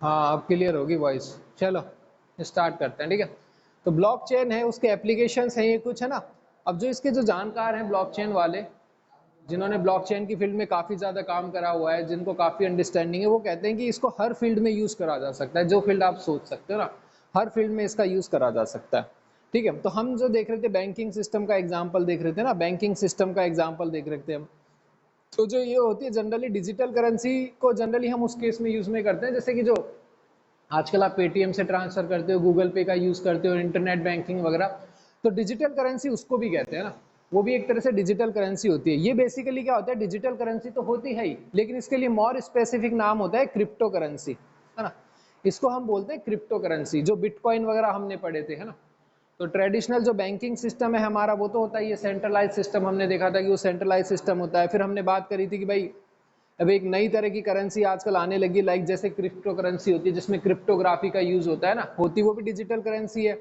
हाँ अब क्लियर होगी वॉइस। चलो स्टार्ट करते हैं, ठीक है। तो ब्लॉकचेन है, उसके एप्लीकेशंस हैं ये कुछ, है ना। अब जो इसके जो जानकार हैं ब्लॉकचेन वाले, जिन्होंने ब्लॉकचेन की फील्ड में काफ़ी ज़्यादा काम करा हुआ है, जिनको काफ़ी अंडरस्टैंडिंग है, वो कहते हैं कि इसको हर फील्ड में यूज़ करा जा सकता है। जो फील्ड आप सोच सकते हो ना, हर फील्ड में इसका यूज़ करा जा सकता है, ठीक है। तो हम जो देख रहे थे बैंकिंग सिस्टम का एग्जाम्पल देख रहे थे ना, बैंकिंग सिस्टम का एग्जाम्पल देख रहे थे हम। तो जो ये होती है जनरली डिजिटल करेंसी को जनरली हम उस केस में यूज़ में करते हैं, जैसे कि जो आजकल आप पेटीएम से ट्रांसफर करते हो, गूगल पे का यूज़ करते हो, इंटरनेट बैंकिंग वगैरह, तो डिजिटल करेंसी उसको भी कहते हैं ना। वो भी एक तरह से डिजिटल करेंसी होती है। ये बेसिकली क्या होता है, डिजिटल करेंसी तो होती है ही, लेकिन इसके लिए मोर स्पेसिफिक नाम होता है क्रिप्टो करेंसी, है ना। इसको हम बोलते हैं क्रिप्टो करेंसी, जो बिटकॉइन वगैरह हमने पढ़े थे, है ना। तो ट्रेडिशनल जो बैंकिंग सिस्टम है हमारा, वो तो होता है ये सेंट्रलाइज सिस्टम, हमने देखा था कि वो सेंट्रलाइज सिस्टम होता है। फिर हमने बात करी थी कि भाई अब एक नई तरह की करेंसी आजकल आने लगी, लाइक जैसे क्रिप्टो करेंसी होती है, जिसमें क्रिप्टोग्राफी का यूज होता है ना। होती वो भी डिजिटल करेंसी है,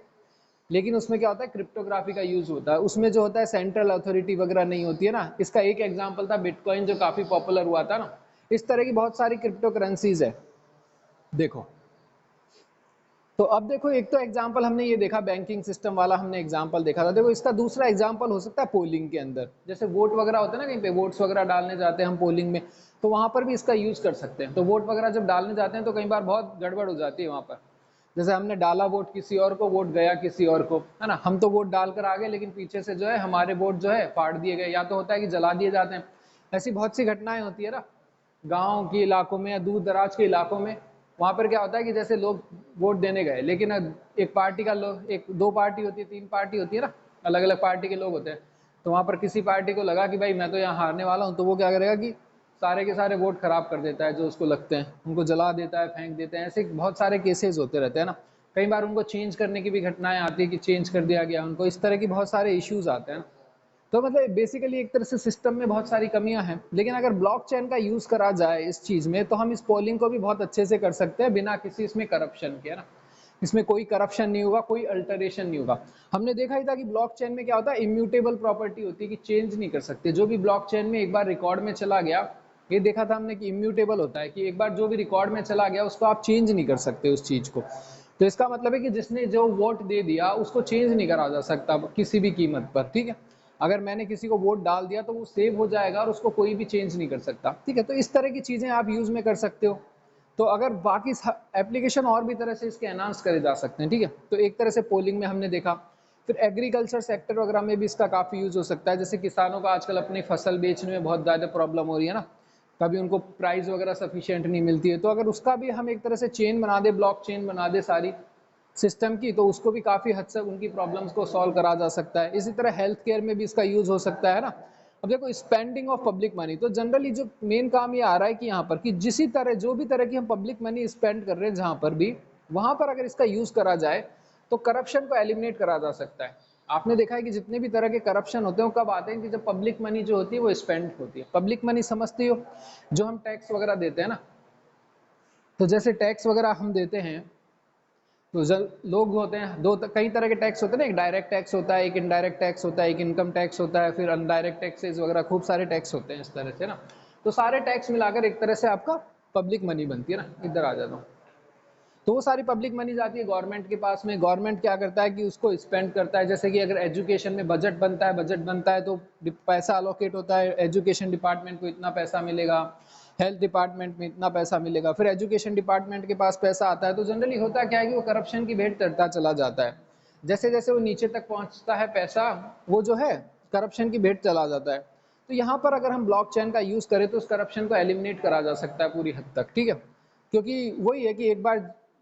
लेकिन उसमें क्या होता है, क्रिप्टोग्राफी का यूज होता है। उसमें जो होता है सेंट्रल अथॉरिटी वगैरह नहीं होती है ना। इसका एक एग्जांपल था बिटकॉइन, जो काफी पॉपुलर हुआ था ना। इस तरह की बहुत सारी क्रिप्टो करेंसीज है, देखो। तो अब देखो, एक तो एग्जांपल हमने ये देखा बैंकिंग सिस्टम वाला, हमने एग्जांपल देखा था। देखो इसका दूसरा एग्जांपल हो सकता है पोलिंग के अंदर, जैसे वोट वगैरह होता है ना, कहीं पे वोट्स वगैरह डालने जाते हैं हम पोलिंग में, तो वहां पर भी इसका यूज कर सकते हैं। तो वोट वगैरह जब डालने जाते हैं तो कई बार बहुत गड़बड़ हो जाती है वहां पर। जैसे हमने डाला वोट किसी और को, वोट गया किसी और को, है ना। हम तो वोट डालकर आ गए, लेकिन पीछे से जो है हमारे वोट जो है फाड़ दिए गए, या तो होता है कि जला दिए जाते हैं। ऐसी बहुत सी घटनाएं होती है ना गाँव के इलाकों में या दूर दराज के इलाकों में। वहां पर क्या होता है कि जैसे लोग वोट देने गए, लेकिन एक पार्टी का लोग, एक दो पार्टी होती है, तीन पार्टी होती है ना, अलग अलग पार्टी के लोग होते हैं। तो वहां पर किसी पार्टी को लगा कि भाई मैं तो यहाँ हारने वाला हूँ, तो वो क्या करेगा कि सारे के सारे वोट खराब कर देता है, जो उसको लगते हैं उनको जला देता है, फेंक देते हैं। ऐसे बहुत सारे केसेस होते रहते हैं ना। कई बार उनको चेंज करने की भी घटनाएं आती है कि चेंज कर दिया गया उनको, इस तरह की बहुत सारे इश्यूज आते हैं ना। तो मतलब बेसिकली एक तरह से सिस्टम में बहुत सारी कमियां हैं, लेकिन अगर ब्लॉकचेन का यूज करा जाए इस चीज में, तो हम इस पोलिंग को भी बहुत अच्छे से कर सकते हैं बिना किसी इसमें करप्शन के, है ना। इसमें कोई करप्शन नहीं होगा, कोई अल्टरेशन नहीं होगा। हमने देखा ही था कि ब्लॉकचेन में क्या होता है, इम्यूटेबल प्रॉपर्टी होती है कि चेंज नहीं कर सकते। जो भी ब्लॉकचेन में एक बार रिकॉर्ड में चला गया, ये देखा था हमने कि इम्यूटेबल होता है, कि एक बार जो भी रिकॉर्ड में चला गया उसको आप चेंज नहीं कर सकते उस चीज को। तो इसका मतलब है कि जिसने जो वोट दे दिया उसको चेंज नहीं करा जा सकता किसी भी कीमत पर, ठीक है। अगर मैंने किसी को वोट डाल दिया तो वो सेव हो जाएगा और उसको कोई भी चेंज नहीं कर सकता, ठीक है। तो इस तरह की चीजें आप यूज में कर सकते हो। तो अगर बाकी एप्लीकेशन और भी तरह से इसके एनहांस करे जा सकते हैं, ठीक है। तो एक तरह से पोलिंग में हमने देखा। फिर एग्रीकल्चर सेक्टर वगैरह में भी इसका काफ़ी यूज हो सकता है। जैसे किसानों का आजकल अपनी फसल बेचने में बहुत ज़्यादा प्रॉब्लम हो रही है ना, कभी उनको प्राइस वगैरह सफिशिएंट नहीं मिलती है। तो अगर उसका भी हम एक तरह से चेन बना दे, ब्लॉक चेन बना दे सारी सिस्टम की, तो उसको भी काफ़ी हद तक उनकी प्रॉब्लम्स को सॉल्व करा जा सकता है। इसी तरह हेल्थ केयर में भी इसका यूज़ हो सकता है ना। अब देखो स्पेंडिंग ऑफ पब्लिक मनी, तो जनरली जो मेन काम ये आ रहा है कि यहाँ पर कि जिसी तरह जो भी तरह की हम पब्लिक मनी स्पेंड कर रहे हैं जहाँ पर भी, वहाँ पर अगर इसका यूज़ करा जाए तो करप्शन को एलिमिनेट करा जा सकता है। आपने देखा है कि जितने भी तरह के करप्शन होते हैं वो कब आते हैं, कि जब पब्लिक मनी जो होती है वो स्पेंड होती है। पब्लिक मनी समझती हो, जो हम टैक्स वगैरह देते हैं ना। तो जैसे टैक्स वगैरह हम देते हैं, तो लोग होते हैं कई तरह के टैक्स होते हैं ना। एक डायरेक्ट टैक्स होता है, एक इनडायरेक्ट टैक्स होता है, एक इनकम टैक्स होता है, फिर अनडायरेक्ट टैक्सेस वगैरह, खूब सारे टैक्स होते हैं इस तरह से ना। तो सारे टैक्स मिलाकर एक तरह से आपका पब्लिक मनी बनती है ना। इधर आ जाता हूँ। तो वो सारी पब्लिक मनी जाती है गवर्नमेंट के पास में। गवर्नमेंट क्या करता है कि उसको स्पेंड करता है। जैसे कि अगर एजुकेशन में बजट बनता है तो पैसा अलोकेट होता है, एजुकेशन डिपार्टमेंट को इतना पैसा मिलेगा, हेल्थ डिपार्टमेंट में इतना पैसा मिलेगा। फिर एजुकेशन डिपार्टमेंट के पास पैसा आता है तो जनरली होता क्या है कि वो करप्शन की भेंट चढ़ता चला जाता है। जैसे जैसे वो नीचे तक पहुंचता है पैसा, वो जो है करप्शन की भेंट चला जाता है। तो यहाँ पर अगर हम ब्लॉकचेन का यूज करें तो उस करप्शन को एलिमिनेट करा जा सकता है पूरी हद तक, ठीक है। क्योंकि वही है कि एक बार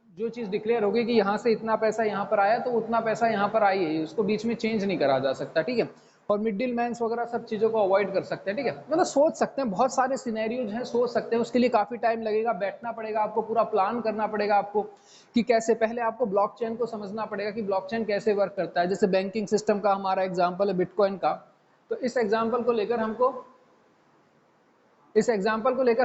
जो चीज़ डिक्लेयर होगी कि यहाँ से इतना पैसा यहाँ पर आया, तो उतना पैसा यहाँ पर आई है, उसको बीच में चेंज नहीं करा जा सकता, ठीक है। और मिडिल मैंस वगैरह सब चीज़ों को अवॉइड कर सकते हैं, ठीक है। मतलब सोच सकते हैं, बहुत सारे सिनेरियोज हैं, सोच सकते हैं। उसके लिए काफ़ी टाइम लगेगा, बैठना पड़ेगा आपको, पूरा प्लान करना पड़ेगा आपको कि कैसे। पहले आपको ब्लॉकचेन को समझना पड़ेगा कि ब्लॉकचेन कैसे वर्क करता है। जैसे बैंकिंग सिस्टम का हमारा एग्जाम्पल है बिटकॉइन का, तो इस एग्जाम्पल को लेकर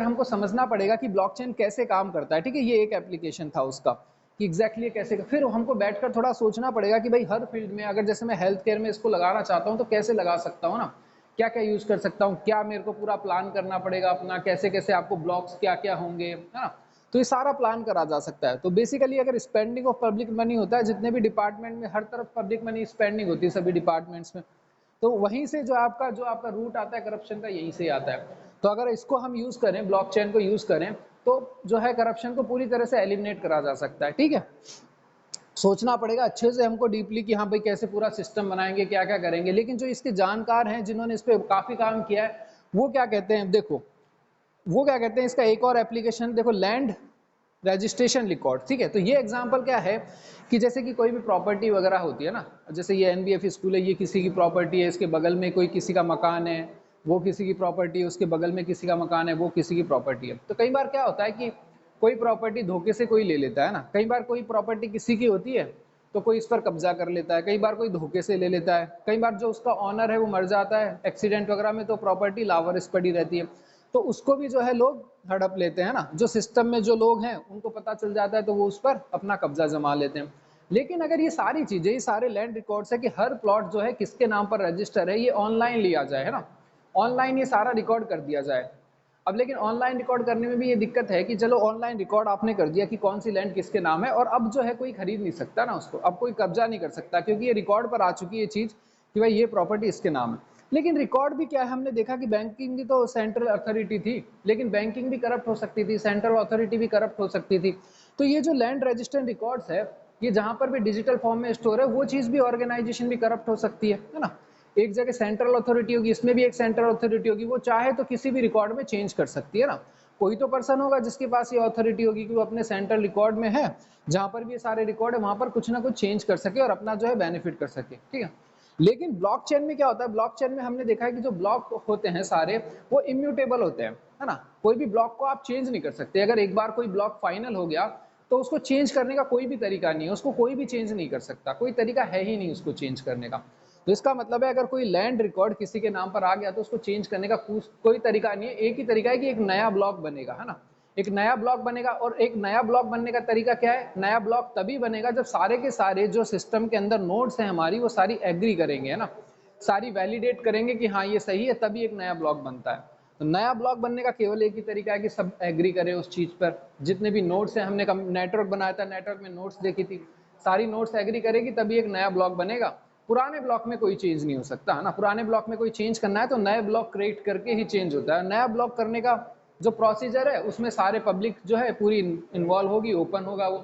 हमको समझना पड़ेगा कि ब्लॉकचेन कैसे काम करता है, ठीक है। ये एक एप्लीकेशन था उसका कि एग्जैक्टली कैसे। फिर हमको बैठकर थोड़ा सोचना पड़ेगा कि भाई हर फील्ड में, अगर जैसे मैं हेल्थ केयर में इसको लगाना चाहता हूँ तो कैसे लगा सकता हूँ ना, क्या क्या यूज कर सकता हूँ, क्या मेरे को पूरा प्लान करना पड़ेगा अपना, कैसे कैसे आपको ब्लॉक्स क्या क्या होंगे, है ना। तो ये सारा प्लान करा जा सकता है। तो बेसिकली अगर स्पेंडिंग ऑफ पब्लिक मनी होता है, जितने भी डिपार्टमेंट में हर तरफ पब्लिक मनी स्पेंडिंग होती है सभी डिपार्टमेंट्स में, तो वहीं से जो आपका रूट आता है करप्शन का, यहीं से आता है। तो अगर इसको हम यूज करें, ब्लॉकचेन को यूज करें, तो जो है करप्शन को पूरी तरह से एलिमिनेट करा जा सकता है। ठीक है, सोचना पड़ेगा अच्छे से हमको डीपली कि हाँ भाई कैसे पूरा सिस्टम बनाएंगे, क्या क्या करेंगे। लेकिन जो इसके जानकार हैं, जिन्होंने इस पर काफी काम किया है, वो क्या कहते हैं, देखो वो क्या कहते हैं, इसका एक और एप्लीकेशन देखो, लैंड रजिस्ट्रेशन रिकॉर्ड। ठीक है, तो ये एग्जांपल क्या है कि जैसे कि कोई भी प्रॉपर्टी वगैरह होती है ना, जैसे ये एनबीएफ स्कूल है, ये किसी की प्रॉपर्टी है, इसके बगल में कोई किसी का मकान है, वो किसी की प्रॉपर्टी है, उसके बगल में किसी का मकान है, वो किसी की प्रॉपर्टी है। तो कई बार क्या होता है कि कोई प्रॉपर्टी धोखे से कोई ले लेता है ना, कई बार कोई प्रॉपर्टी किसी की होती है तो कोई इस पर कब्जा कर लेता है, कई बार कोई धोखे से ले लेता है, कई बार जो उसका ऑनर है वो मर जाता है एक्सीडेंट वगैरह में, तो प्रॉपर्टी लावारिस पड़ी रहती है, तो उसको भी जो है लोग हड़प लेते हैं ना। जो सिस्टम में जो लोग हैं उनको पता चल जाता है तो वो उस पर अपना कब्जा जमा लेते हैं। लेकिन अगर ये सारी चीजें, ये सारे लैंड रिकॉर्ड्स है कि हर प्लॉट जो है किसके नाम पर रजिस्टर है, ये ऑनलाइन लिया जाए, है ना, ऑनलाइन ये सारा रिकॉर्ड कर दिया जाए। अब लेकिन ऑनलाइन रिकॉर्ड करने में भी ये दिक्कत है कि चलो ऑनलाइन रिकॉर्ड आपने कर दिया कि कौन सी लैंड किसके नाम है, और अब जो है कोई खरीद नहीं सकता ना उसको, अब कोई कब्जा नहीं कर सकता, क्योंकि ये रिकॉर्ड पर आ चुकी है ये चीज कि भाई ये प्रॉपर्टी इसके नाम है। लेकिन रिकॉर्ड भी क्या है, हमने देखा कि बैंकिंग की तो सेंट्रल अथॉरिटी थी, लेकिन बैंकिंग भी करप्ट हो सकती थी, सेंट्रल अथॉरिटी भी करप्ट हो सकती थी। तो ये जो लैंड रजिस्टर रिकॉर्ड्स है, ये जहां पर भी डिजिटल फॉर्म में स्टोर है, वो चीज भी, ऑर्गेनाइजेशन भी करप्ट हो सकती है ना। एक जगह सेंट्रल अथॉरिटी होगी, इसमें भी एक सेंट्रल अथॉरिटी होगी, वो चाहे तो किसी भी रिकॉर्ड में चेंज कर सकती है ना। कोई तो पर्सन होगा जिसके पास ये अथॉरिटी होगी कि वो अपने सेंट्रल रिकॉर्ड में है, जहां पर भी ये सारे रिकॉर्ड है, वहां पर कुछ ना कुछ चेंज कर सके और अपना जो है बेनिफिट कर सके। ठीक है, लेकिन ब्लॉकचेन में क्या होता है, ब्लॉकचेन में हमने देखा है कि जो ब्लॉक होते हैं सारे, वो इम्यूटेबल होते हैं, है ना। कोई भी ब्लॉक को आप चेंज नहीं कर सकते। अगर एक बार कोई ब्लॉक फाइनल हो गया तो उसको चेंज करने का कोई भी तरीका नहीं है, उसको कोई भी चेंज नहीं कर सकता, कोई तरीका है ही नहीं उसको चेंज करने का। तो इसका मतलब है अगर कोई लैंड रिकॉर्ड किसी के नाम पर आ गया तो उसको चेंज करने का कोई तरीका नहीं है। एक ही तरीका है कि एक नया ब्लॉक बनेगा, है ना, एक नया ब्लॉक बनेगा। और एक नया ब्लॉक बनने का तरीका क्या है, नया ब्लॉक तभी बनेगा जब सारे के सारे जो सिस्टम के अंदर नोड्स हैं हमारी, वो सारी एग्री करेंगे, है ना, सारी वैलिडेट करेंगे कि हाँ ये सही है, तभी एक नया ब्लॉक बनता है। तो नया ब्लॉक बनने का केवल एक ही तरीका है कि सब एग्री करें उस चीज पर। जितने भी नोड्स हैं, हमने नेटवर्क बनाया था, नेटवर्क में नोड्स देखी थी, सारी नोड्स एग्री करेगी तभी एक नया ब्लॉक बनेगा। पुराने ब्लॉक में कोई चेंज नहीं हो सकता, है ना। पुराने ब्लॉक में कोई चेंज करना है तो नए ब्लॉक क्रिएट करके ही चेंज होता है। नया ब्लॉक करने का जो प्रोसीजर है उसमें सारे पब्लिक जो है पूरी इन्वॉल्व होगी, ओपन होगा वो।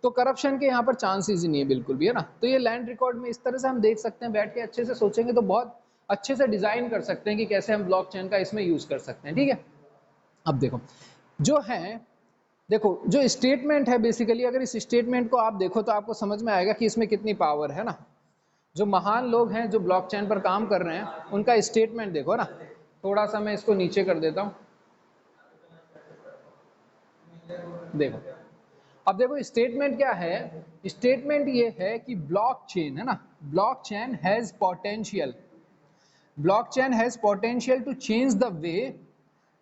तो करप्शन के यहाँ पर चांसेस ही नहीं है बिल्कुल भी, है ना। तो ये लैंड रिकॉर्ड में इस तरह से हम देख सकते हैं, बैठ के अच्छे से सोचेंगे तो बहुत अच्छे से डिजाइन कर सकते हैं कि कैसे हम ब्लॉकचेन का इसमें यूज कर सकते हैं। ठीक है, अब देखो जो है, देखो जो स्टेटमेंट है, बेसिकली अगर इस स्टेटमेंट को आप देखो तो आपको समझ में आएगा कि इसमें कितनी पावर है ना। जो महान लोग हैं जो ब्लॉकचेन पर काम कर रहे हैं, उनका स्टेटमेंट देखो ना। थोड़ा सा मैं इसको नीचे कर देता हूं, देखो। अब देखो स्टेटमेंट क्या है, स्टेटमेंट ये है कि ब्लॉकचेन, है ना, blockchain has potential, blockchain has potential to change the way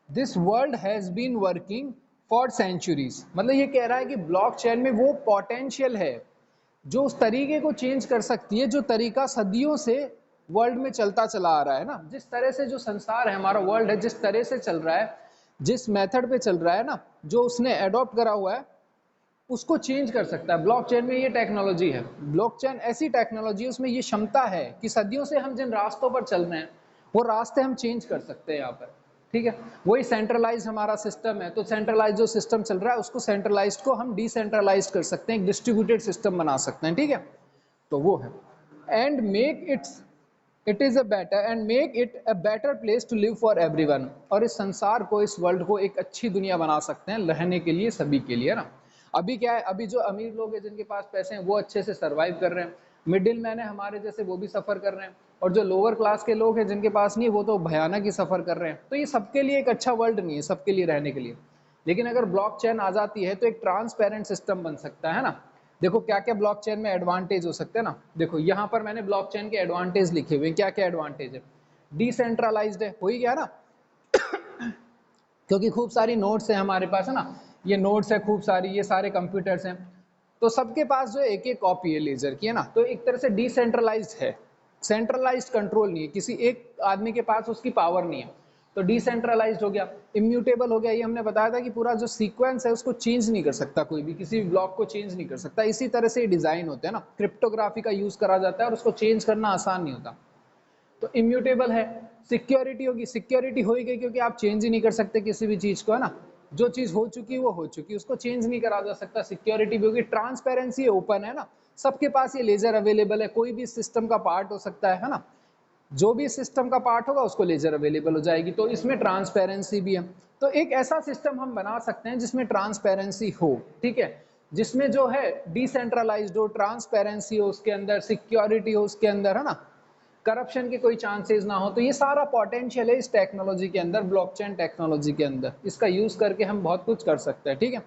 this world has been working for centuries. मतलब ये कह रहा है कि ब्लॉकचेन में वो पोटेंशियल है जो उस तरीके को चेंज कर सकती है जो तरीका सदियों से वर्ल्ड में चलता चला आ रहा है ना। जिस तरह से जो संसार है हमारा, वर्ल्ड है, जिस तरह से चल रहा है, जिस मेथड पे चल रहा है ना, जो उसने अडॉप्ट करा हुआ है, उसको चेंज कर सकता है। ब्लॉकचेन में ये टेक्नोलॉजी है, ब्लॉकचेन ऐसी टेक्नोलॉजी है, उसमें ये क्षमता है कि सदियों से हम जिन रास्तों पर चल रहे हैं वो रास्ते हम चेंज कर सकते हैं यहाँ पर। ठीक है, वही सेंट्रलाइज हमारा सिस्टम है, तो सेंट्रलाइज जो सिस्टम चल रहा है उसको सेंट्रलाइज को हम डिसेंट्रलाइज कर सकते हैं, एक डिस्ट्रीब्यूटेड सिस्टम बना सकते हैं। ठीक है, तो वो है and make it is a better and make it a better place to live for everyone. और इस संसार को, इस वर्ल्ड को एक अच्छी दुनिया बना सकते हैं रहने के लिए, सभी के लिए, है ना। अभी क्या है, अभी जो अमीर लोग हैं जिनके पास पैसे हैं वो अच्छे से सर्वाइव कर रहे हैं, मिडिल मैन है हमारे जैसे वो भी सफ़र कर रहे हैं, और जो लोअर क्लास के लोग हैं जिनके पास नहीं वो तो भयानक ही सफ़र कर रहे हैं। तो ये सबके लिए एक अच्छा वर्ल्ड नहीं है, सबके लिए रहने के लिए। लेकिन अगर ब्लॉकचेन आ जाती है तो एक ट्रांसपेरेंट सिस्टम बन सकता है ना। देखो क्या क्या ब्लॉकचेन में एडवांटेज हो सकते हैं ना। देखो यहाँ पर मैंने ब्लॉकचेन के एडवांटेज लिखे हुए हैं, क्या क्या एडवांटेज है। डिसेंट्रलाइज्ड है, हो ही गया ना, क्योंकि खूब सारी नोड्स है हमारे पास, है ना, ये नोड्स है खूब सारी, ये सारे कंप्यूटर्स हैं, तो सबके पास जो एक एक कॉपी है लेजर की, है ना। तो एक तरह से डिसेंट्रलाइज्ड है, सेंट्रलाइज्ड कंट्रोल नहीं है, किसी एक आदमी के पास उसकी पावर नहीं है। तो डिसेंट्रलाइज्ड हो गया। इम्यूटेबल हो गया, ये हमने बताया था कि पूरा जो सीक्वेंस है उसको चेंज नहीं कर सकता कोई भी, किसी भी ब्लॉक को चेंज नहीं कर सकता। इसी तरह से डिजाइन होते हैं ना, क्रिप्टोग्राफी का यूज करा जाता है और उसको चेंज करना आसान नहीं होता। तो इम्यूटेबल है। सिक्योरिटी होगी, सिक्योरिटी हो ही गई क्योंकि आप चेंज ही नहीं कर सकते किसी भी चीज को, है ना, जो चीज हो चुकी वो हो चुकी, उसको चेंज नहीं करा जा सकता। सिक्योरिटी भी होगी। ट्रांसपेरेंसी ओपन है ना, सबके पास ये लेजर अवेलेबल है, कोई भी सिस्टम का पार्ट हो सकता है ना, जो भी सिस्टम का पार्ट होगा उसको लेजर अवेलेबल हो जाएगी, तो इसमें ट्रांसपेरेंसी भी है। तो एक ऐसा सिस्टम हम बना सकते हैं जिसमें ट्रांसपेरेंसी हो, ठीक है, जिसमें जो है डिसेंट्रलाइज्ड हो, ट्रांसपेरेंसी हो उसके अंदर, सिक्योरिटी हो उसके अंदर, है ना, करप्शन के कोई चांसेस ना हो। तो ये सारा पोटेंशियल है इस टेक्नोलॉजी के अंदर, ब्लॉकचेन टेक्नोलॉजी के अंदर। इसका यूज करके हम बहुत कुछ कर सकते हैं, ठीक है।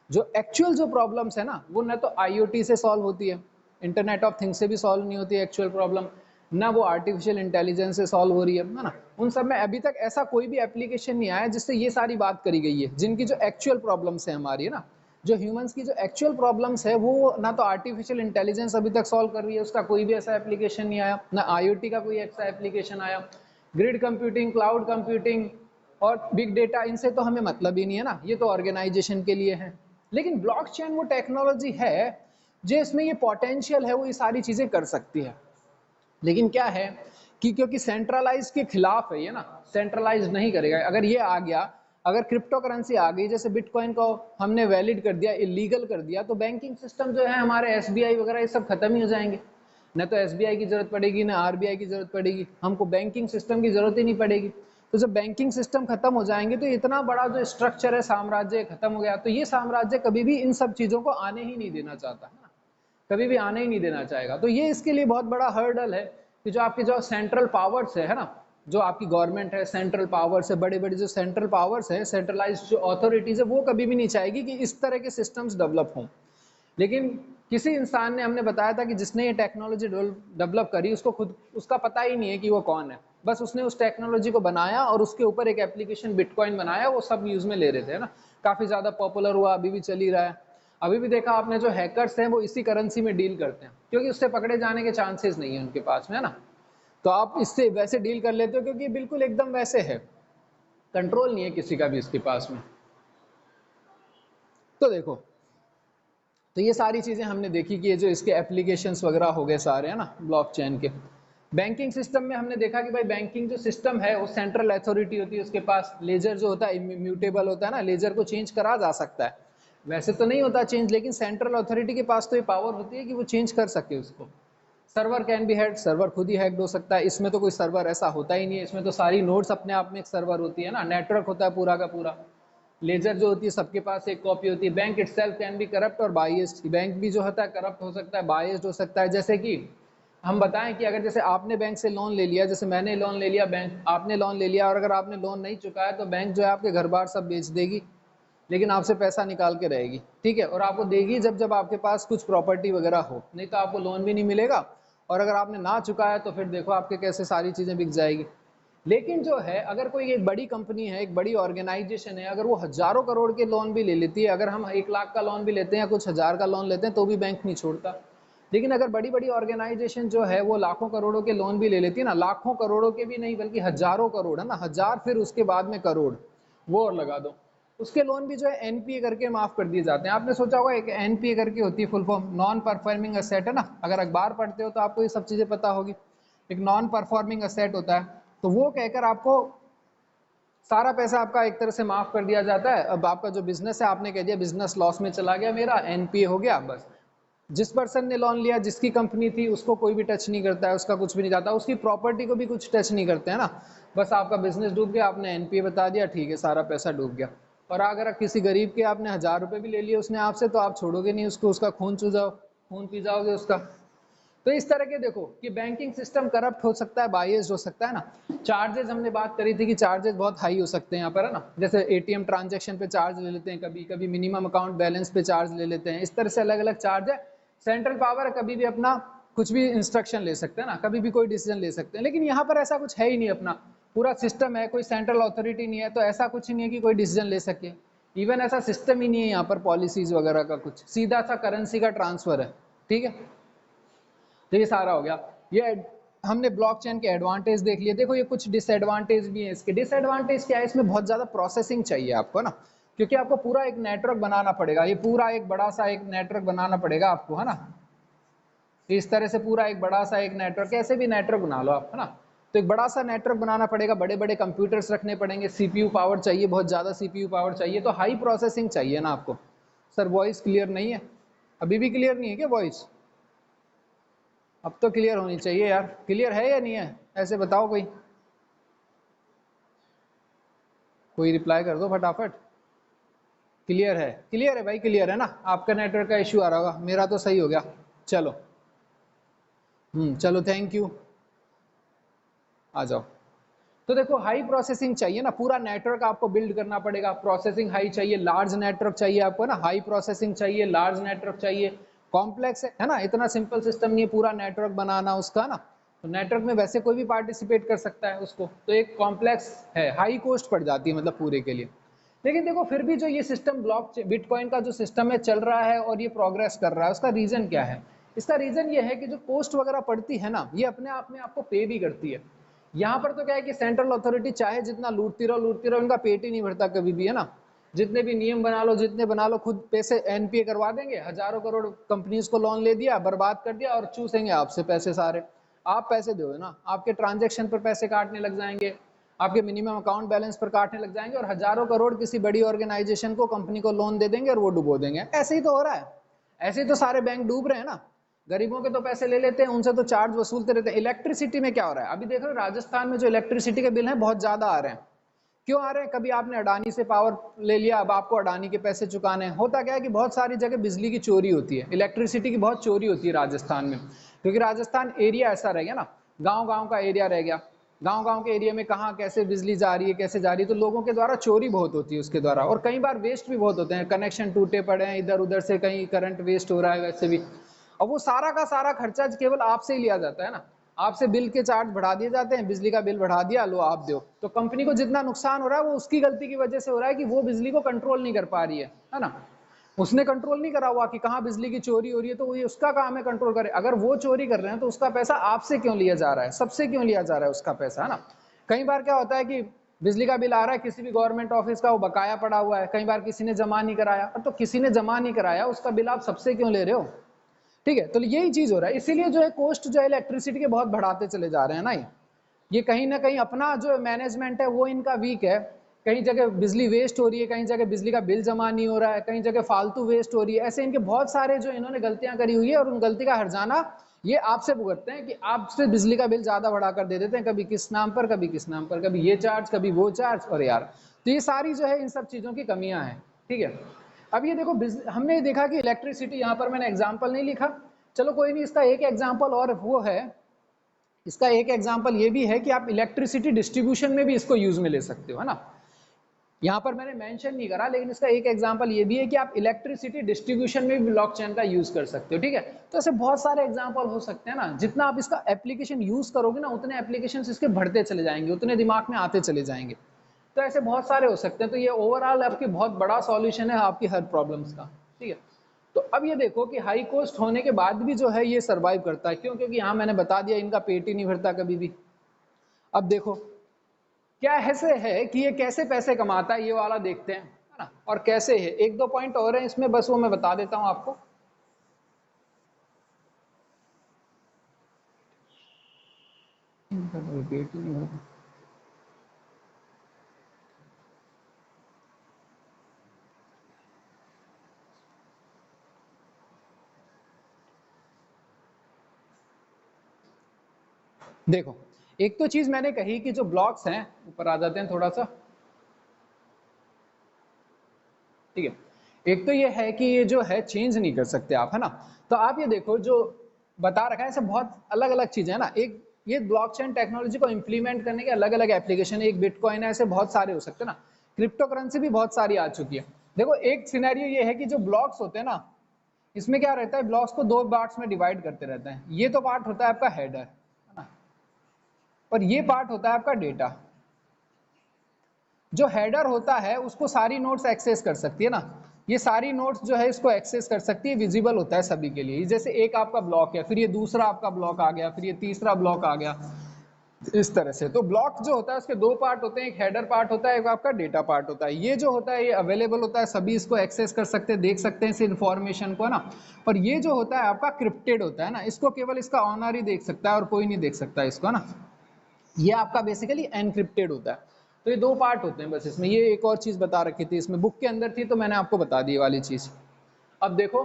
जो एक्चुअल जो प्रॉब्लम्स है ना, वो न तो आईओटी से सॉल्व होती है, इंटरनेट ऑफ थिंग्स से भी सॉल्व नहीं होती है एक्चुअल प्रॉब्लम, ना वो आर्टिफिशियल इंटेलिजेंस से सॉल्व हो रही है ना। उन सब में अभी तक ऐसा कोई भी एप्लीकेशन नहीं आया जिससे ये सारी बात करी गई है, जिनकी जो एक्चुअल प्रॉब्लम्स है हमारी, है ना, जो ह्यूमंस की जो एक्चुअल प्रॉब्लम्स है, वो ना तो आर्टिफिशियल इंटेलिजेंस अभी तक सॉल्व कर रही है, उसका कोई भी ऐसा एप्लीकेशन नहीं आया, ना आईओटी का कोई ऐसा एप्लीकेशन आया। ग्रिड कंप्यूटिंग, क्लाउड कंप्यूटिंग और बिग डेटा, इनसे तो हमें मतलब ही नहीं है ना, ये तो ऑर्गेनाइजेशन के लिए है। लेकिन ब्लॉकचेन वो टेक्नोलॉजी है जो इसमें ये पोटेंशियल है, वो ये सारी चीजें कर सकती है। लेकिन क्या है कि क्योंकि सेंट्रलाइज के खिलाफ है ये ना, सेंट्रलाइज नहीं करेगा। अगर ये आ गया, अगर क्रिप्टो करेंसी आ गई, जैसे बिटकॉइन को हमने वैलिड कर दिया, इलीगल कर दिया, तो बैंकिंग सिस्टम जो है हमारे एसबीआई वगैरह ये सब खत्म ही हो जाएंगे। न तो एसबीआई की जरूरत पड़ेगी, ना आरबीआई की जरूरत पड़ेगी, हमको बैंकिंग सिस्टम की जरूरत ही नहीं पड़ेगी। तो जब बैंकिंग सिस्टम खत्म हो जाएंगे तो इतना बड़ा जो स्ट्रक्चर है, साम्राज्य खत्म हो गया। तो ये साम्राज्य कभी भी इन सब चीजों को आने ही नहीं देना चाहता है ना, कभी भी आने ही नहीं देना चाहेगा। तो ये इसके लिए बहुत बड़ा हर्डल है कि जो आपके जो सेंट्रल पावर्स है ना, जो आपकी गवर्नमेंट है, सेंट्रल पावर्स है, बड़े बड़े जो सेंट्रल पावर्स है, सेंट्रलाइज्ड जो अथॉरिटीज है, वो कभी भी नहीं चाहेगी कि इस तरह के सिस्टम्स डेवलप हों। लेकिन किसी इंसान ने, हमने बताया था कि जिसने ये टेक्नोलॉजी डेवलप करी, उसको खुद उसका पता ही नहीं है कि वो कौन है, बस उसने उस टेक्नोलॉजी को बनाया और उसके ऊपर एक एप्लीकेशन बिटकॉइन बनाया, वो सब यूज में ले रहे थे, है ना, काफी ज्यादा पॉपुलर हुआ, अभी भी चल ही रहा है। अभी भी देखा आपने, जो हैकर्स हैं वो इसी करेंसी में डील करते हैं, क्योंकि उससे पकड़े जाने के चांसेस नहीं है उनके पास में, है ना। तो आप इससे वैसे डील कर लेते हो क्योंकि बिल्कुल एकदम वैसे है, कंट्रोल नहीं है किसी का भी इसके पास में। तो देखो, तो ये सारी चीजें हमने देखी कि ये जो इसके एप्लीकेशंस वगैरह हो गए सारे, है ना, ब्लॉकचेन के। बैंकिंग सिस्टम में हमने देखा कि भाई बैंकिंग जो सिस्टम है वो सेंट्रल अथॉरिटी होती है, उसके पास लेजर जो होता है इम्यूटेबल होता है ना, लेजर को चेंज करा जा सकता है, वैसे तो नहीं होता चेंज, लेकिन सेंट्रल अथॉरिटी के पास तो ये पावर होती है कि वो चेंज कर सके उसको। Server can be hacked, server खुद ही हैक्ड हो सकता है, इसमें तो कोई सर्वर ऐसा होता ही नहीं है, इसमें तो सारी नोड्स अपने आप में एक सर्वर होती है ना, नेटवर्क होता है पूरा का पूरा। लेजर जो होती है सबके पास एक कॉपी होती है। Bank itself can be corrupt और बायस्ड, बैंक भी जो होता है करप्ट हो सकता है, बायस्ड हो सकता है। जैसे कि हम बताएं कि अगर जैसे आपने बैंक से लोन ले लिया, जैसे मैंने लोन ले लिया, बैंक आपने लोन ले लिया, और अगर आपने लोन नहीं चुकाया तो बैंक जो है आपके घर बार सब बेच देगी, लेकिन आपसे पैसा निकाल के रहेगी, ठीक है, और आपको देगी जब जब आपके पास कुछ प्रॉपर्टी वगैरह हो, नहीं तो आपको लोन भी नहीं मिलेगा। और अगर आपने ना चुकाया तो फिर देखो आपके कैसे सारी चीज़ें बिक जाएगी। लेकिन जो है, अगर कोई एक बड़ी कंपनी है, एक बड़ी ऑर्गेनाइजेशन है, अगर वो हजारों करोड़ के लोन भी ले लेती है, अगर हम 1 लाख का लोन भी लेते हैं या कुछ हजार का लोन लेते हैं तो भी बैंक नहीं छोड़ता। लेकिन अगर बड़ी बड़ी ऑर्गेनाइजेशन जो है वो लाखों करोड़ों के लोन भी ले लेती है ना, लाखों करोड़ों के भी नहीं बल्कि हजारों करोड़, है ना, हजार फिर उसके बाद में करोड़, वो और लगा दो, उसके लोन भी जो है एनपीए करके माफ कर दिए जाते हैं। आपने सोचा होगा एक एनपीए करके होती है, full form non performing asset, है ना, अगर अखबार पढ़ते हो तो आपको ये सब चीजें पता होगी। एक नॉन परफॉर्मिंग असेट होता है, तो वो कहकर आपको सारा पैसा आपका एक तरह से माफ कर दिया जाता है। अब आपका जो बिजनेस है, आपने कह दिया बिजनेस लॉस में चला गया, मेरा एनपीए हो गया, बस जिस पर्सन ने लोन लिया, जिसकी कंपनी थी, उसको कोई भी टच नहीं करता है, उसका कुछ भी नहीं जाता, उसकी प्रॉपर्टी को भी कुछ टच नहीं करते हैं ना, बस आपका बिजनेस डूब गया, आपने एनपीए बता दिया, ठीक है, सारा पैसा डूब गया। और अगर किसी गरीब के आपने 1000 रुपये भी ले लिए उसने आपसे, तो आप छोड़ोगे नहीं उसको, उसका खून चूजाओ, खून पी जाओगे उसका। तो इस तरह के देखो कि बैंकिंग सिस्टम करप्ट हो सकता है, बायस्ड हो सकता है ना। चार्जेस हमने बात करी थी कि चार्जेस बहुत हाई हो सकते हैं यहाँ पर, है ना, जैसे एटीएम ट्रांजैक्शन पे चार्ज ले लेते हैं, कभी कभी मिनिमम अकाउंट बैलेंस पे चार्ज ले लेते हैं, इस तरह से अलग अलग चार्ज है। सेंट्रल पावर कभी भी अपना कुछ भी इंस्ट्रक्शन ले सकते हैं ना, कभी भी कोई डिसीजन ले सकते हैं, लेकिन यहाँ पर ऐसा कुछ है ही नहीं, अपना पूरा सिस्टम है, कोई सेंट्रल अथॉरिटी नहीं है, तो ऐसा कुछ ही नहीं है कि कोई डिसीजन ले सके। इवन ऐसा सिस्टम ही नहीं है यहाँ पर पॉलिसीज वगैरह का, कुछ सीधा सा करेंसी का ट्रांसफर है, ठीक है। तो ये सारा हो गया। ये हमने ब्लॉकचेन के एडवांटेज देख लिए। देखो ये कुछ डिसएडवांटेज भी है इसके। डिसएडवांटेज क्या है, इसमें बहुत ज़्यादा प्रोसेसिंग चाहिए आपको ना, क्योंकि आपको पूरा एक नेटवर्क बनाना पड़ेगा। ये पूरा एक बड़ा सा एक नेटवर्क बनाना पड़ेगा आपको, है ना। इस तरह से पूरा एक बड़ा सा एक नेटवर्क, कैसे भी नेटवर्क बना लो आप, है ना। तो एक बड़ा सा नेटवर्क बनाना पड़ेगा, बड़े बड़े कंप्यूटर्स रखने पड़ेंगे, सीपीयू पावर चाहिए, बहुत ज़्यादा सीपीयू पावर चाहिए, तो हाई प्रोसेसिंग चाहिए ना आपको। सर वॉइस क्लियर नहीं है, अभी भी क्लियर नहीं है क्या वॉइस? अब तो क्लियर होनी चाहिए यार। क्लियर है या नहीं है, ऐसे बताओ कोई रिप्लाई कर दो फटाफट। क्लियर है? क्लियर है भाई, क्लियर है ना। आपका नेटवर्क का इश्यू आ रहा होगा, मेरा तो सही हो गया। चलो चलो थैंक यू, आ जाओ। तो देखो हाई प्रोसेसिंग चाहिए ना, पूरा नेटवर्क आपको बिल्ड करना पड़ेगा, प्रोसेसिंग हाई चाहिए, लार्ज नेटवर्क चाहिए आपको ना, हाई प्रोसेसिंग चाहिए, लार्ज नेटवर्क चाहिए। कॉम्प्लेक्स है ना, इतना सिंपल सिस्टम नहीं है पूरा नेटवर्क बनाना उसका ना। तो नेटवर्क में वैसे कोई भी पार्टिसिपेट कर सकता है उसको, तो एक कॉम्प्लेक्स है, हाई कॉस्ट पड़ जाती है मतलब पूरे के लिए। लेकिन देखो फिर भी जो ये सिस्टम ब्लॉक बिटकॉइन का जो सिस्टम है चल रहा है और ये प्रोग्रेस कर रहा है, उसका रीजन क्या है? इसका रीजन ये है कि जो कॉस्ट वगैरह पड़ती है ना, ये अपने आप में आपको पे भी करती है। यहाँ पर तो क्या है कि सेंट्रल अथॉरिटी चाहे जितना लूटती रहो, इनका पेट ही नहीं भरता कभी भी, है ना। जितने भी नियम बना लो, जितने बना लो, खुद पैसे एनपीए करवा देंगे, हजारों करोड़ कंपनीज को लोन ले दिया, बर्बाद कर दिया, और चूसेंगे आपसे पैसे सारे। आप पैसे दो ना, आपके ट्रांजेक्शन पर पैसे काटने लग जाएंगे, आपके मिनिमम अकाउंट बैलेंस पर काटने लग जाएंगे, और हजारों करोड़ किसी बड़ी ऑर्गेनाइजेशन को, कंपनी को लोन दे देंगे और वो डुबो देंगे। ऐसे ही तो हो रहा है, ऐसे ही तो सारे बैंक डूब रहे हैं ना। गरीबों के तो पैसे ले लेते हैं, उनसे तो चार्ज वसूलते रहते हैं। इलेक्ट्रिसिटी में क्या हो रहा है, अभी देख रहे हो राजस्थान में जो इलेक्ट्रिसिटी के बिल हैं बहुत ज्यादा आ रहे हैं। क्यों आ रहे हैं? कभी आपने अडानी से पावर ले लिया, अब आपको अडानी के पैसे चुकाने हैं। होता क्या है कि बहुत सारी जगह बिजली की चोरी होती है, इलेक्ट्रिसिटी की बहुत चोरी होती है राजस्थान में, क्योंकि राजस्थान एरिया ऐसा रह गया ना, गांव गांव का एरिया रह गया। गांव गांव के एरिया में कहाँ कैसे बिजली जा रही है, कैसे जा रही है, तो लोगों के द्वारा चोरी बहुत होती है उसके द्वारा, और कई बार वेस्ट भी बहुत होते हैं, कनेक्शन टूटे पड़े हैं इधर उधर से, कहीं करंट वेस्ट हो रहा है वैसे भी। और वो सारा का सारा खर्चा केवल आपसे ही लिया जाता है ना, आपसे बिल के चार्ज बढ़ा दिए जाते हैं, बिजली का बिल बढ़ा दिया, लो आप दो। तो कंपनी को जितना नुकसान हो रहा है वो उसकी गलती की वजह से हो रहा है कि वो बिजली को कंट्रोल नहीं कर पा रही है ना। उसने कंट्रोल नहीं करा हुआ कि कहाँ बिजली की चोरी हो रही है, तो ये उसका काम है कंट्रोल करे। अगर वो चोरी कर रहे हैं तो उसका पैसा आपसे क्यों लिया जा रहा है, सबसे क्यों लिया जा रहा है उसका पैसा, है ना। कई बार क्या होता है कि बिजली का बिल आ रहा है किसी भी गवर्नमेंट ऑफिस का, वो बकाया पड़ा हुआ है, कई बार किसी ने जमा नहीं कराया, तो किसी ने जमा नहीं कराया उसका बिल आप सबसे क्यों ले रहे हो? ठीक है, तो यही चीज हो रहा है, इसीलिए जो है कॉस्ट जो है इलेक्ट्रिसिटी के बहुत बढ़ाते चले जा रहे हैं ना। ये कहीं ना कहीं अपना जो मैनेजमेंट है वो इनका वीक है। कहीं जगह बिजली वेस्ट हो रही है, कहीं जगह बिजली का बिल जमा नहीं हो रहा है, कहीं जगह फालतू वेस्ट हो रही है। ऐसे इनके बहुत सारे जो इन्होंने गलतियां करी हुई है, और उन गलती का हर्जाना ये आपसे भुगतते हैं कि आपसे बिजली का बिल ज्यादा बढ़ा कर दे देते हैं, कभी किस नाम पर, कभी किस नाम पर, कभी ये चार्ज, कभी वो चार्ज। और यार तो ये सारी जो है इन सब चीजों की कमियां हैं। ठीक है, अब ये देखो हमने देखा कि इलेक्ट्रिसिटी, यहाँ पर मैंने एग्जाम्पल नहीं लिखा, चलो कोई नहीं, इसका एक एग्जाम्पल और वो है, इसका एक एग्जांपल ये भी है कि आप इलेक्ट्रिसिटी डिस्ट्रीब्यूशन में भी इसको यूज में ले सकते हो, है ना। यहाँ पर मैंने मेंशन नहीं करा, लेकिन इसका एक एग्जांपल ये भी है कि आप इलेक्ट्रिसिटी डिस्ट्रीब्यूशन में भी ब्लॉकचेन का यूज कर सकते हो। ठीक है, तो ऐसे बहुत सारे एग्जांपल हो सकते हैं ना। जितना आप इसका एप्लीकेशन यूज करोगे ना, उतने एप्लीकेशन इसके बढ़ते चले जाएंगे, उतने दिमाग में आते चले जाएंगे। तो ऐसे बहुत सारे हो सकते हैं। तो ये ओवरऑल आपकी बहुत बड़ा सॉल्यूशन है आपकी हर प्रॉब्लम्स का। ठीक है, तो अब ये देखो कि हाई कॉस्ट होने के बाद भी जो है ये सर्वाइव करता है, क्यों? क्योंकि यहाँ मैंने बता दिया इनका पेट ही नहीं भरता कभी भी। अब देखो क्या ऐसे है कि ये कैसे पैसे कमाता है, ये वाला देखते हैं, है ना। और कैसे है, एक दो पॉइंट और है इसमें, बस वो मैं बता देता हूं आपको। पेट ही नहीं भरता। देखो एक तो चीज मैंने कही कि जो ब्लॉक्स हैं, ऊपर आ जाते हैं थोड़ा सा। ठीक है, एक तो ये है कि ये जो है चेंज नहीं कर सकते आप, है ना। तो आप ये देखो जो बता रखा है, ऐसे बहुत अलग अलग चीजें है ना। एक ये ब्लॉकचेन टेक्नोलॉजी को इंप्लीमेंट करने के अलग अलग एप्लीकेशन है, एक बिटकॉइन है, ऐसे बहुत सारे हो सकते हैं ना। क्रिप्टो करेंसी भी बहुत सारी आ चुकी है। देखो एक सिनेरियो ये है कि जो ब्लॉक्स होते हैं ना, इसमें क्या रहता है, ब्लॉक्स को दो पार्ट्स में डिवाइड करते रहते हैं। ये तो पार्ट होता है आपका हेडर, है ना, और ये पार्ट होता है आपका डेटा। जो हेडर होता है उसको सारी नोड्स एक्सेस कर सकती है ना, ये सारी नोड्स जो है इसको एक्सेस कर सकती है, विजिबल होता है सभी के लिए। जैसे एक आपका ब्लॉक है, फिर ये दूसरा आपका ब्लॉक आ गया, फिर ये तीसरा ब्लॉक आ गया, इस तरह से। तो ब्लॉक जो होता है उसके दो पार्ट होते हैं, एक हेडर पार्ट होता है, एक आपका डेटा पार्ट होता है। ये जो होता है ये अवेलेबल होता है, सभी इसको एक्सेस कर सकते हैं, देख सकते हैं इस इन्फॉर्मेशन को, है ना। पर ये जो होता है आपका क्रिप्टेड होता है ना, इसको केवल इसका ऑनर ही देख सकता है और कोई नहीं देख सकता इसको, है ना। ये आपका बेसिकली एनक्रिप्टेड होता है। तो ये दो पार्ट होते हैं बस इसमें। ये एक और चीज बता रखी थी इसमें, बुक के अंदर थी तो मैंने आपको बता दी वाली चीज। अब देखो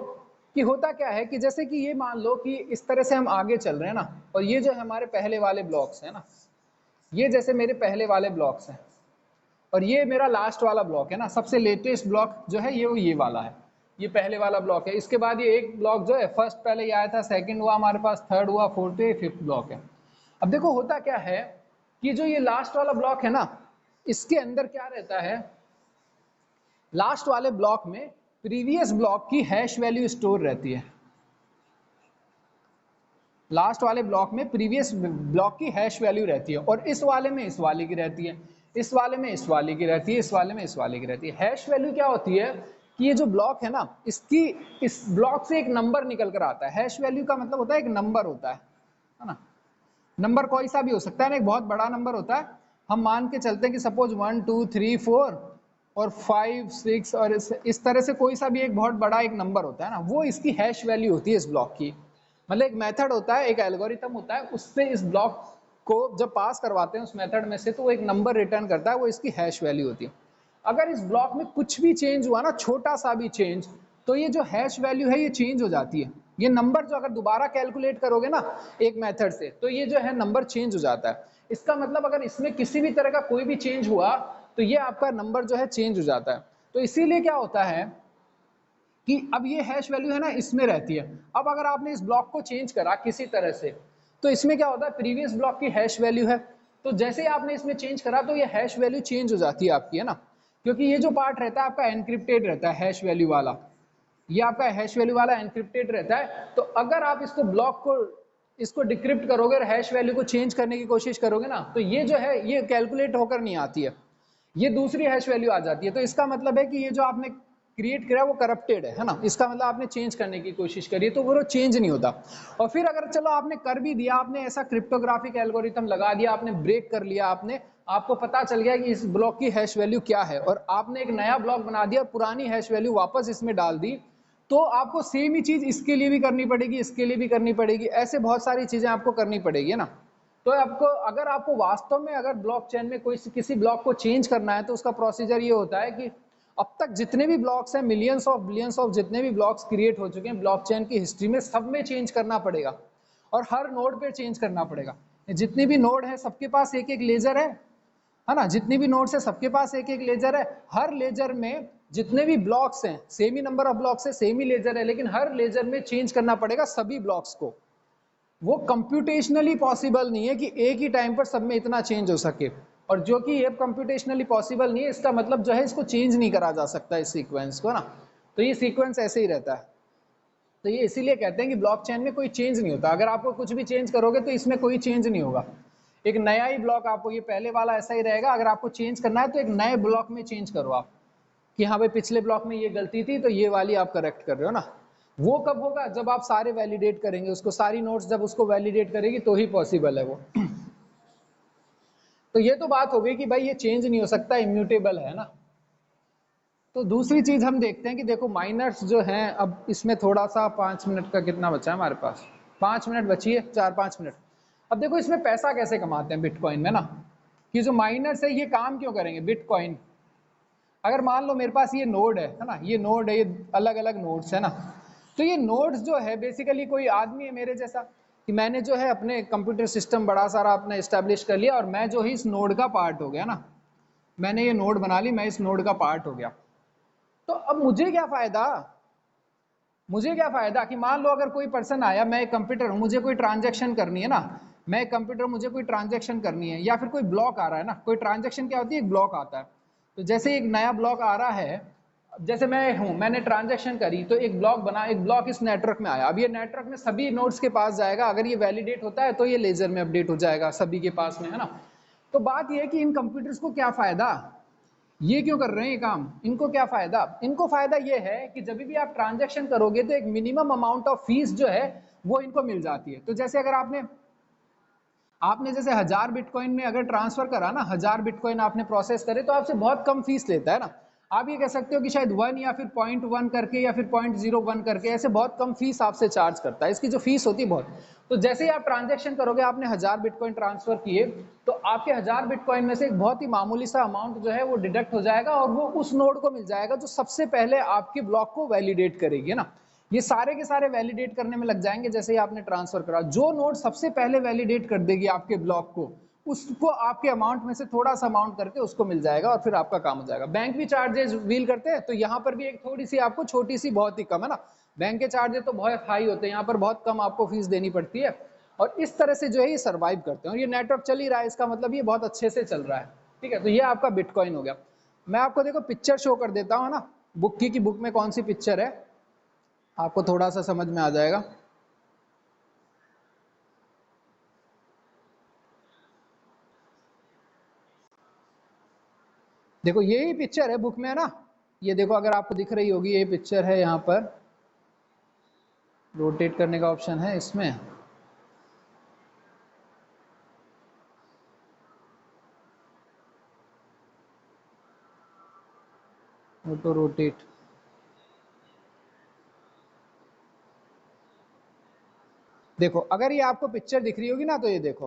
कि होता क्या है कि जैसे कि ये मान लो कि इस तरह से हम आगे चल रहे हैं ना, और ये जो हमारे पहले वाले ब्लॉक्स हैं ना, ये जैसे मेरे पहले वाले ब्लॉक्स हैं, और ये मेरा लास्ट वाला ब्लॉक है ना, सबसे लेटेस्ट ब्लॉक जो है ये वाला है, ये पहले वाला ब्लॉक है। इसके बाद ये एक ब्लॉक जो है फर्स्ट पहले ये आया था, सेकंड हुआ हमारे पास, थर्ड हुआ, फोर्थ, ये फिफ्थ ब्लॉक है। अब देखो होता क्या है कि जो ये लास्ट वाला ब्लॉक है ना, इसके अंदर क्या रहता है, लास्ट वाले ब्लॉक में प्रीवियस ब्लॉक की हैश वैल्यू स्टोर रहती है। लास्ट वाले ब्लॉक में प्रीवियस ब्लॉक की हैश वैल्यू रहती है, और इस वाले में इस वाले की रहती है, इस वाले में इस वाले की रहती है, इस वाले में इस वाले की रहती है। हैश वैल्यू क्या होती है कि ये जो ब्लॉक है ना, इसकी इस ब्लॉक से एक नंबर निकल कर आता है। हैश वैल्यू का मतलब होता है एक नंबर होता है ना। नंबर कोई सा भी हो सकता है ना, एक बहुत बड़ा नंबर होता है। हम मान के चलते हैं कि सपोज 1 2 3 4 और 5 6 और इस तरह से कोई सा भी एक बहुत बड़ा एक नंबर होता है ना, वो इसकी हैश वैल्यू होती है इस ब्लॉक की। मतलब एक मेथड होता है, एक एल्गोरिथम होता है, उससे इस ब्लॉक को जब पास करवाते हैं उस मेथड में से, तो वो एक नंबर रिटर्न करता है, वो इसकी हैश वैल्यू होती है। अगर इस ब्लॉक में कुछ भी चेंज हुआ ना, छोटा सा भी चेंज, तो ये जो हैश वैल्यू है ये चेंज हो जाती है। ये नंबर जो अगर दोबारा कैलकुलेट करोगे ना एक मेथड से, तो ये जो है नंबर चेंज हो जाता है। इसका मतलब अगर इसमें किसी भी तरह का कोई भी चेंज हुआ तो ये आपका नंबर जो है चेंज हो जाता है। तो इसीलिए क्या होता है कि अब ये हैश वैल्यू है ना इसमें रहती है। अब अगर आपने इस ब्लॉक को चेंज करा किसी तरह से, तो इसमें क्या होता है, प्रीवियस ब्लॉक की हैश वैल्यू है, तो जैसे ही आपने इसमें चेंज करा तो ये हैश वैल्यू चेंज हो जाती है आपकी, है ना। क्योंकि ये जो पार्ट रहता है आपका एनक्रिप्टेड रहता है, हैश वैल्यू वाला, ये आपका हैश वैल्यू वाला एनक्रिप्टेड रहता है। तो अगर आप इसको ब्लॉक को इसको डिक्रिप्ट करोगे और हैश वैल्यू को चेंज करने की कोशिश करोगे ना, तो ये जो है ये कैलकुलेट होकर नहीं आती है, ये दूसरी हैश वैल्यू आ जाती है। तो इसका मतलब है कि ये जो आपने क्रिएट किया वो करप्टेड है ना। इसका मतलब आपने चेंज करने की कोशिश करी तो वो चेंज नहीं होता। और फिर अगर चलो आपने कर भी दिया, आपने ऐसा क्रिप्टोग्राफिक एल्गोरिथम लगा दिया, आपने ब्रेक कर लिया, आपको पता चल गया कि इस ब्लॉक की हैश वैल्यू क्या है, और आपने एक नया ब्लॉक बना दिया, पुरानी हैश वैल्यू वापस इसमें डाल दी, तो आपको सेम ही चीज इसके लिए भी करनी पड़ेगी, इसके लिए भी करनी पड़ेगी, ऐसे बहुत सारी चीजें आपको करनी पड़ेगी, है ना। तो आपको अगर आपको वास्तव में अगर ब्लॉकचेन में कोई किसी ब्लॉक को चेंज करना है, तो उसका प्रोसीजर ये होता है कि अब तक जितने भी ब्लॉक्स हैं, मिलियंस ऑफ बिलियंस ऑफ जितने भी ब्लॉक्स क्रिएट हो चुके हैं ब्लॉकचेन की हिस्ट्री में, सब में चेंज करना पड़ेगा, और हर नोड पे चेंज करना पड़ेगा। जितने भी नोड है सबके पास एक एक लेजर है ना, जितनी भी नोड्स है सबके पास एक एक लेजर है। हर लेजर में जितने भी ब्लॉक्स हैं, same he number of blocks है, सेम ही लेजर है, लेकिन हर लेजर में चेंज करना पड़ेगा सभी ब्लॉक्स को। वो कंप्यूटेशनली पॉसिबल नहीं है कि एक ही टाइम पर सब में इतना चेंज हो सके, और जो कि ये कंप्यूटेशनली पॉसिबल नहीं है, इसका मतलब जो है इसको चेंज नहीं करा जा सकता इस सीक्वेंस को ना। तो ये सीक्वेंस ऐसे ही रहता है। तो ये इसीलिए कहते हैं कि ब्लॉकचेन में कोई चेंज नहीं होता। अगर आपको कुछ भी चेंज करोगे तो इसमें कोई चेंज नहीं होगा, एक नया ही ब्लॉक आपको, ये पहले वाला ऐसा ही रहेगा। अगर आपको चेंज करना है तो एक नए ब्लॉक में चेंज करो आप, कि हाँ भाई पिछले ब्लॉक में ये गलती थी तो ये वाली आप करेक्ट कर रहे हो ना। वो कब होगा, जब आप सारे वैलिडेट करेंगे उसको, सारी नोट्स जब उसको वैलिडेट करेगी तो ही पॉसिबल है वो। तो ये तो बात हो गई कि भाई ये चेंज नहीं हो सकता, इम्यूटेबल है ना। तो दूसरी चीज हम देखते हैं कि देखो माइनर्स जो हैं, अब इसमें थोड़ा सा 5 मिनट का कितना बचा है हमारे पास, 5 मिनट बची है, 4-5 मिनट। अब देखो इसमें पैसा कैसे कमाते हैं बिटकॉइन में ना, कि जो माइनर्स है ये काम क्यों करेंगे बिटकॉइन। अगर मान लो मेरे पास ये नोड है ना, ये नोड है, ये अलग अलग नोड्स है ना, तो ये नोड्स जो है बेसिकली कोई आदमी है मेरे जैसा, कि मैंने जो है अपने कंप्यूटर सिस्टम बड़ा सारा अपना इस्टेब्लिश कर लिया, और मैं जो ही इस नोड का पार्ट हो गया ना, मैंने ये नोड बना ली, मैं इस नोड का पार्ट हो गया। तो अब मुझे क्या फायदा कि मान लो अगर कोई पर्सन आया, मैं एक कंप्यूटर हूं, मुझे कोई ट्रांजेक्शन करनी है ना, मैं एक कंप्यूटर, मुझे कोई ट्रांजेक्शन करनी है, या फिर कोई ब्लॉक आ रहा है ना, कोई ट्रांजेक्शन क्या होती है, एक ब्लॉक आता है। तो जैसे एक नया ब्लॉक आ रहा है, जैसे मैं हूं, मैंने ट्रांजेक्शन करी तो एक ब्लॉक बना, एक ब्लॉक इस नेटवर्क में आया। अब ये नेटवर्क में सभी नोड्स के पास जाएगा, अगर ये वैलिडेट होता है तो ये लेजर में अपडेट हो जाएगा सभी के पास में, है ना। तो बात ये है कि इन कंप्यूटर्स को क्या फायदा ये क्यों कर रहे हैं ये काम, इनको क्या फायदा? इनको फायदा ये है कि जब भी आप ट्रांजैक्शन करोगे तो एक मिनिमम अमाउंट ऑफ फीस जो है वो इनको मिल जाती है। तो जैसे अगर आपने जैसे 1000 बिटकॉइन में अगर ट्रांसफर करा ना, 1000 बिटकॉइन आपने प्रोसेस करे तो आपसे बहुत कम फीस लेता है ना। आप ये कह सकते हो कि शायद 1 या फिर 0.1 करके या फिर 0.01 करके ऐसे बहुत कम फीस आपसे चार्ज करता है, इसकी जो फीस होती है बहुत। तो जैसे ही आप ट्रांजेक्शन करोगे, आपने 1000 बिटकॉइन ट्रांसफर किए तो आपके 1000 बिटकॉइन में से एक बहुत ही मामूली सा अमाउंट जो है वो डिडक्ट हो जाएगा और वो उस नोड को मिल जाएगा जो सबसे पहले आपके ब्लॉक को वैलिडेट करेगी, है ना। ये सारे के सारे वैलिडेट करने में लग जाएंगे जैसे ही आपने ट्रांसफर करा। जो नोड सबसे पहले वैलिडेट कर देगी आपके ब्लॉक को, उसको आपके अमाउंट में से थोड़ा सा अमाउंट करके उसको मिल जाएगा और फिर आपका काम हो जाएगा। बैंक भी चार्जेस व्हील करते हैं, तो यहाँ पर भी एक थोड़ी सी आपको छोटी सी, बहुत ही कम, है ना। बैंक के चार्जेस तो बहुत हाई होते हैं, यहाँ पर बहुत कम आपको फीस देनी पड़ती है। और इस तरह से जो है ये सर्वाइव करते हैं और ये नेटवर्क चल ही रहा है, इसका मतलब ये बहुत अच्छे से चल रहा है, ठीक है। तो ये आपका बिटकॉइन हो गया। मैं आपको देखो पिक्चर शो कर देता हूँ ना, बुक की बुक में कौन सी पिक्चर है, आपको थोड़ा सा समझ में आ जाएगा। देखो यही पिक्चर है बुक में, है ना। ये देखो अगर आपको दिख रही होगी, ये पिक्चर है, यहाँ पर रोटेट करने का ऑप्शन है इसमें। ऑटो रोटेट, देखो अगर ये आपको पिक्चर दिख रही होगी ना, तो ये देखो,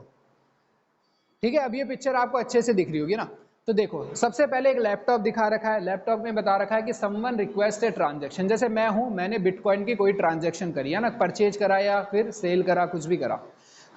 ठीक है। अब ये पिक्चर आपको अच्छे से दिख रही होगी ना। तो देखो सबसे पहले एक लैपटॉप दिखा रखा है, लैपटॉप में बता रखा है कि समवन रिक्वेस्ट ए ट्रांजैक्शन। जैसे मैं हूं, मैंने बिटकॉइन की कोई ट्रांजैक्शन करी है ना, परचेज करा या फिर सेल करा, कुछ भी करा,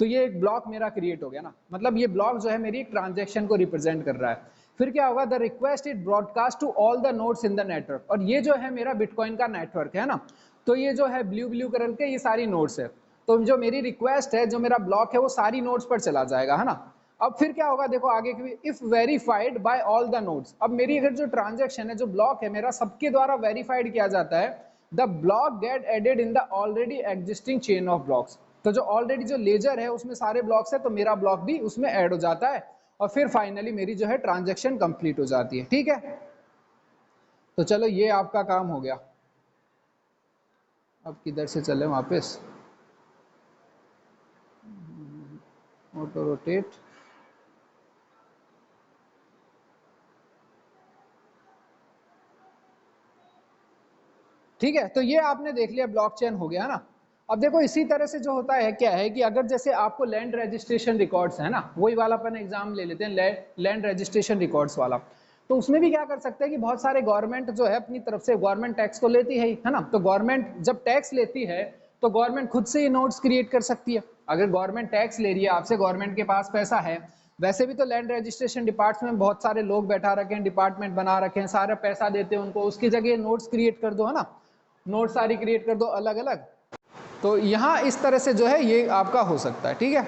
तो ये एक ब्लॉक मेरा क्रिएट हो गया ना। मतलब ये ब्लॉक जो है मेरी एक ट्रांजैक्शन को रिप्रेजेंट कर रहा है। फिर क्या होगा, the request is broadcast to all the nodes in the network. और ये जो है मेरा बिटकॉइन का नेटवर्क है ना, तो ये जो है ब्लू ब्लू कलर के ये सारी नोड्स है। तो जो मेरी रिक्वेस्ट है, जो मेरा ब्लॉक है, वो सारी नोड्स पर चला जाएगा, है ना। अब फिर क्या होगा, देखो आगे की, if verified bye all the nodes. अब मेरी अगर जो ट्रांजैक्शन है, जो ब्लॉक है मेरा, सबके द्वारा वेरीफाइड किया जाता है, the block get added in the already existing chain of blocks. तो जो ऑलरेडी जो लेजर है उसमें सारे ब्लॉक्स है, तो मेरा ब्लॉक भी उसमें ऐड हो जाता है और फिर फाइनली मेरी जो है ट्रांजैक्शन कंप्लीट हो जाती है, ठीक है। तो चलो ये आपका काम हो गया। अब किधर से चले वापस, ऑटो रोटेट, ठीक है। तो ये आपने देख लिया, ब्लॉकचेन हो गया ना। अब देखो इसी तरह से जो होता है क्या है कि अगर जैसे आपको लैंड रजिस्ट्रेशन रिकॉर्ड्स है ना, वही वाला अपन एग्जाम ले लेते हैं, लैंड रजिस्ट्रेशन रिकॉर्ड्स वाला। तो उसमें भी क्या कर सकते हैं कि बहुत सारे गवर्नमेंट जो है अपनी तरफ से गवर्नमेंट टैक्स तो लेती है ना। तो गवर्नमेंट जब टैक्स लेती है तो गवर्नमेंट खुद से ये नोट्स क्रिएट कर सकती है। अगर गवर्नमेंट टैक्स ले रही है आपसे, गवर्नमेंट के पास पैसा है, वैसे भी तो लैंड रजिस्ट्रेशन डिपार्टमेंट में बहुत सारे लोग बैठा रखे हैं, डिपार्टमेंट बना रखे हैं, सारा पैसा देते हैं उनको, उसकी जगह नोट्स क्रिएट कर दो, है ना। नोट सारी क्रिएट कर दो अलग अलग। तो यहाँ इस तरह से जो है ये आपका हो सकता है, ठीक है।